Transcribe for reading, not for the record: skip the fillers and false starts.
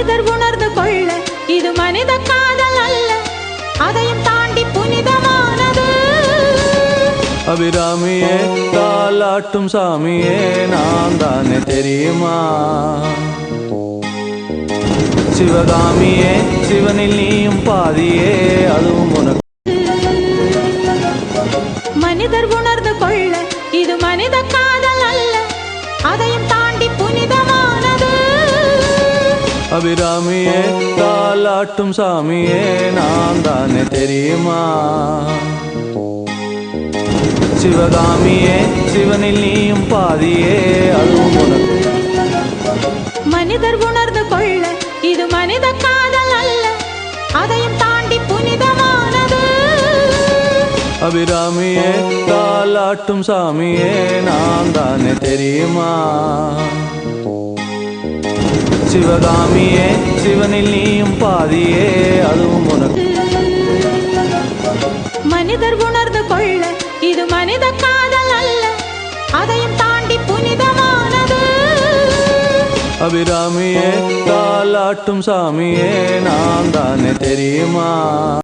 மனிதர் உணர்ந்து கொள்ள இது மனித காதல் அல்ல, அதையும் தாண்டி புனிதமானது. அபிராமியே தாலாட்டும் சாமியே நான் தானே தெரியுமா? சிவகாமியே சிவனில் நீயும் பாதியே அதுவும் உனக்கு. மனிதர் உணர்ந்து கொள்ள இது மனித காதல் அல்ல, அதையும் தாண்டி புனிதமானது. அபிராமியே தாலாட்டும் சாமியே நான் தானே தெரியுமா? சிவகாமியே சிவனில் நீயும் பாதியே அதுவும் உனக்கு. மனிதர் உணர்ந்து கொள்ள இது மனித காதல் அல்ல, அதையும் தாண்டி புனிதமானது. அபிராமியே தாலாட்டும் சாமியே நான் தானே தெரியுமா? சிவகாமியே சிவனில் நீயும் பாதியே அதுவும் உனக்கு. மனிதர் உணர்ந்து கொள்ள இது மனித காதல் அல்ல, அதையும் தாண்டி புனிதமானது. அபிராமியே தாலாட்டும் சாமியே நான் தானே தெரியுமா?